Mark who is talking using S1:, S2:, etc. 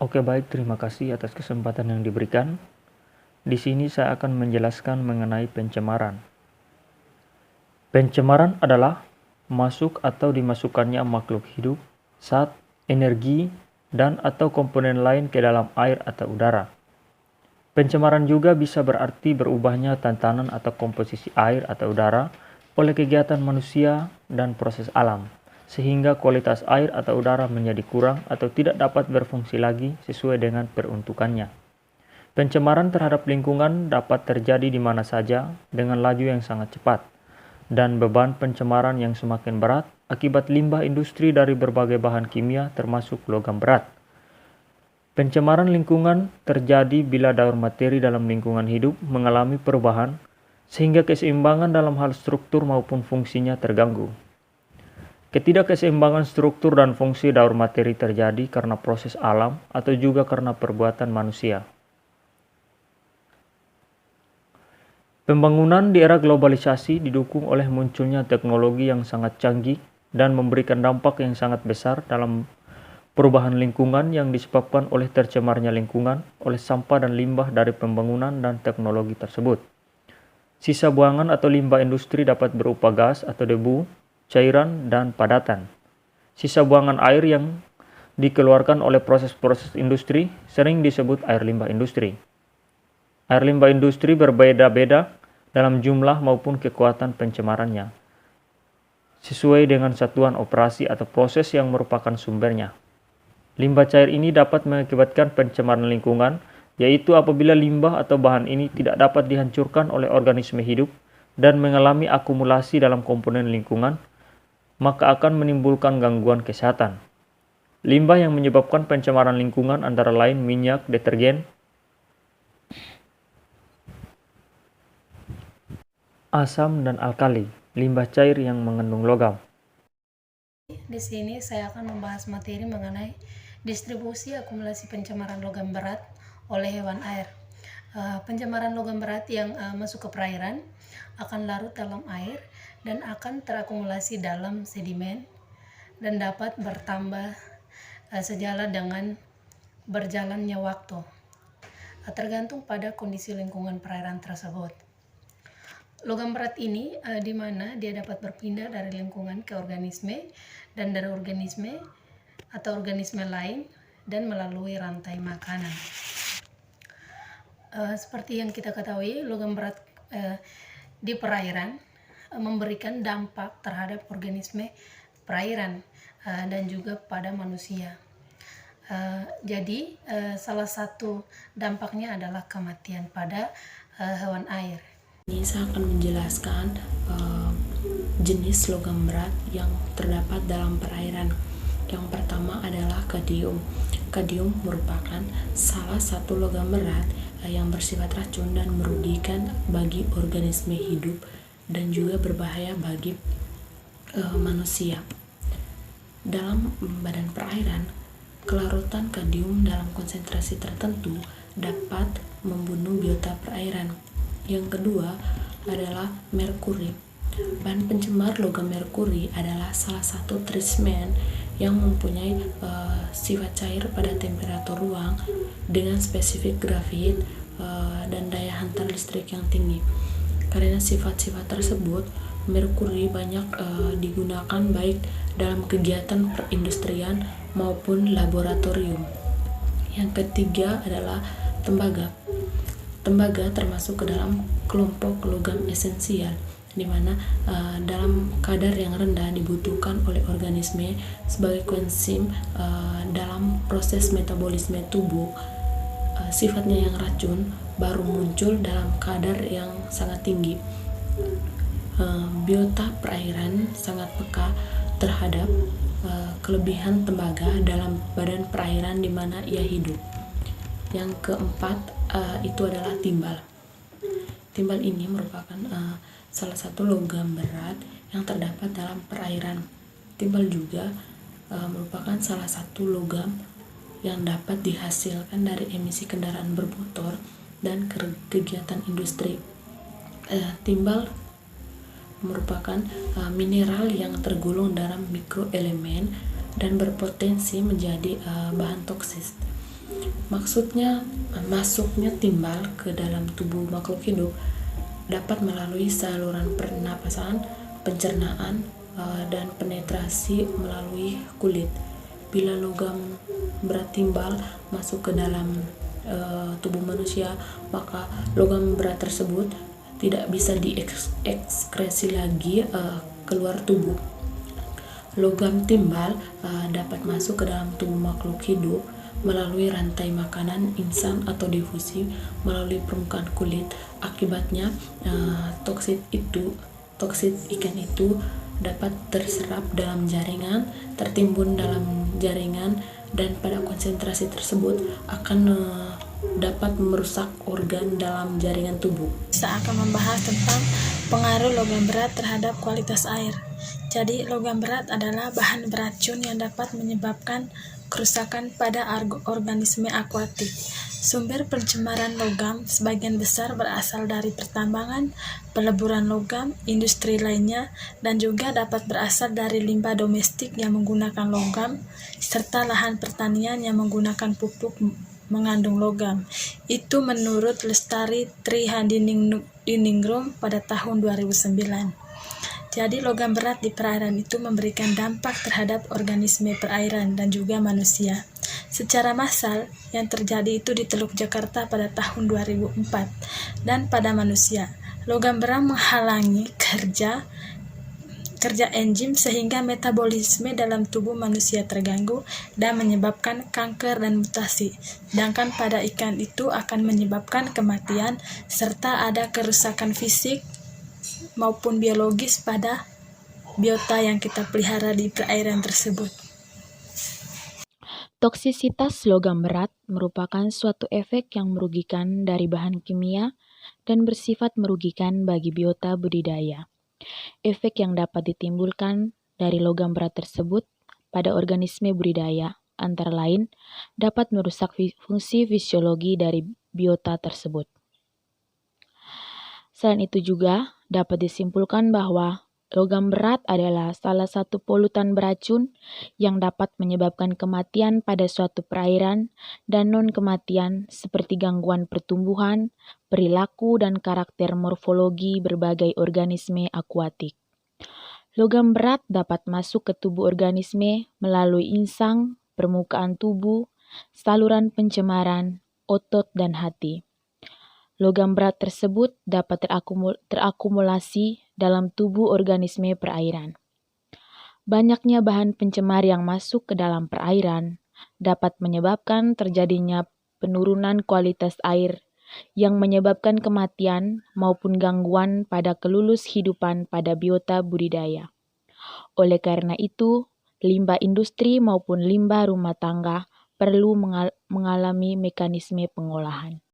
S1: Oke, baik, terima kasih atas kesempatan yang diberikan. Di sini saya akan menjelaskan mengenai pencemaran. Pencemaran adalah masuk atau dimasukkannya makhluk hidup, zat, energi, dan atau komponen lain ke dalam air atau udara. Pencemaran juga bisa berarti berubahnya tatanan atau komposisi air atau udara oleh kegiatan manusia dan proses alam, sehingga kualitas air atau udara menjadi kurang atau tidak dapat berfungsi lagi sesuai dengan peruntukannya. Pencemaran terhadap lingkungan dapat terjadi di mana saja dengan laju yang sangat cepat, dan beban pencemaran yang semakin berat akibat limbah industri dari berbagai bahan kimia termasuk logam berat. Pencemaran lingkungan terjadi bila daur materi dalam lingkungan hidup mengalami perubahan, sehingga keseimbangan dalam hal struktur maupun fungsinya terganggu. Ketidakkeseimbangan struktur dan fungsi daur materi terjadi karena proses alam atau juga karena perbuatan manusia. Pembangunan di era globalisasi didukung oleh munculnya teknologi yang sangat canggih dan memberikan dampak yang sangat besar dalam perubahan lingkungan yang disebabkan oleh tercemarnya lingkungan oleh sampah dan limbah dari pembangunan dan teknologi tersebut. Sisa buangan atau limbah industri dapat berupa gas atau debu, cairan, dan padatan. Sisa buangan air yang dikeluarkan oleh proses-proses industri sering disebut air limbah industri. Air limbah industri berbeda-beda dalam jumlah maupun kekuatan pencemarannya, sesuai dengan satuan operasi atau proses yang merupakan sumbernya. Limbah cair ini dapat mengakibatkan pencemaran lingkungan, yaitu apabila limbah atau bahan ini tidak dapat dihancurkan oleh organisme hidup dan mengalami akumulasi dalam komponen lingkungan, maka akan menimbulkan gangguan kesehatan. Limbah yang menyebabkan pencemaran lingkungan antara lain minyak, detergen, asam, dan alkali, limbah cair yang mengandung logam.
S2: Di sini saya akan membahas materi mengenai distribusi akumulasi pencemaran logam berat oleh hewan air. Pencemaran logam berat yang masuk ke perairan akan larut dalam air dan akan terakumulasi dalam sedimen dan dapat bertambah sejalan dengan berjalannya waktu, tergantung pada kondisi lingkungan perairan tersebut. Logam berat ini di mana dia dapat berpindah dari lingkungan ke organisme dan dari organisme atau organisme lain dan melalui rantai makanan. Seperti yang kita ketahui, logam berat di perairan memberikan dampak terhadap organisme perairan dan juga pada manusia. Jadi salah satu dampaknya adalah kematian pada hewan air.
S3: Ini saya akan menjelaskan jenis logam berat yang terdapat dalam perairan. Yang pertama adalah kadium. Kadium merupakan salah satu logam berat yang bersifat racun dan merugikan bagi organisme hidup dan juga berbahaya bagi manusia. Dalam badan perairan, kelarutan kadium dalam konsentrasi tertentu dapat membunuh biota perairan. Yang kedua adalah merkuri. Bahan pencemar logam merkuri adalah salah satu treatment yang mempunyai sifat cair pada temperatur ruang dengan spesifik grafit dan daya hantar listrik yang tinggi. Karena sifat-sifat tersebut, merkuri banyak digunakan baik dalam kegiatan perindustrian maupun laboratorium. Yang ketiga adalah tembaga. Tembaga termasuk ke dalam kelompok logam esensial, di mana dalam kadar yang rendah dibutuhkan oleh organisme sebagai koenzim dalam proses metabolisme tubuh. Sifatnya yang racun baru muncul dalam kadar yang sangat tinggi. Biota perairan sangat peka terhadap kelebihan tembaga dalam badan perairan di mana ia hidup. Yang keempat itu adalah timbal. Timbal ini merupakan salah satu logam berat yang terdapat dalam perairan. Timbal juga merupakan salah satu logam yang dapat dihasilkan dari emisi kendaraan bermotor dan kegiatan industri. Timbal merupakan mineral yang tergolong dalam mikroelemen dan berpotensi menjadi bahan toksis. Maksudnya, masuknya timbal ke dalam tubuh makhluk hidup dapat melalui saluran pernapasan, pencernaan, dan penetrasi melalui kulit. Bila logam berat timbal masuk ke dalam tubuh manusia, maka logam berat tersebut tidak bisa diekskresi lagi keluar tubuh. Logam timbal dapat masuk ke dalam tubuh makhluk hidup melalui rantai makanan, insang atau difusi melalui permukaan kulit. Akibatnya toksit ikan itu dapat terserap dalam jaringan, tertimbun dalam jaringan, dan pada konsentrasi tersebut akan dapat merusak organ dalam jaringan tubuh.
S4: Saya akan membahas tentang pengaruh logam berat terhadap kualitas air. Jadi, logam berat adalah bahan beracun yang dapat menyebabkan kerusakan pada organisme akuatik. Sumber pencemaran logam sebagian besar berasal dari pertambangan, peleburan logam, industri lainnya, dan juga dapat berasal dari limbah domestik yang menggunakan logam, serta lahan pertanian yang menggunakan pupuk mengandung logam. Itu menurut Lestari Trihandiningrum pada tahun 2009. Jadi logam berat di perairan itu memberikan dampak terhadap organisme perairan dan juga manusia. Secara massal, yang terjadi itu di Teluk Jakarta pada tahun 2004. Dan pada manusia, logam berat menghalangi kerja enzim sehingga metabolisme dalam tubuh manusia terganggu dan menyebabkan kanker dan mutasi. Sedangkan pada ikan itu akan menyebabkan kematian serta ada kerusakan fisik maupun biologis pada biota yang kita pelihara di perairan tersebut.
S5: Toksisitas logam berat merupakan suatu efek yang merugikan dari bahan kimia dan bersifat merugikan bagi biota budidaya. Efek yang dapat ditimbulkan dari logam berat tersebut pada organisme budidaya antara lain dapat merusak fungsi fisiologi dari biota tersebut. Selain itu juga dapat disimpulkan bahwa logam berat adalah salah satu polutan beracun yang dapat menyebabkan kematian pada suatu perairan dan non-kematian seperti gangguan pertumbuhan, perilaku, dan karakter morfologi berbagai organisme akuatik. Logam berat dapat masuk ke tubuh organisme melalui insang, permukaan tubuh, saluran pencemaran, otot, dan hati. Logam berat tersebut dapat terakumulasi dalam tubuh organisme perairan. Banyaknya bahan pencemar yang masuk ke dalam perairan dapat menyebabkan terjadinya penurunan kualitas air yang menyebabkan kematian maupun gangguan pada kelulus hidupan pada biota budidaya. Oleh karena itu, limbah industri maupun limbah rumah tangga perlu mengalami mekanisme pengolahan.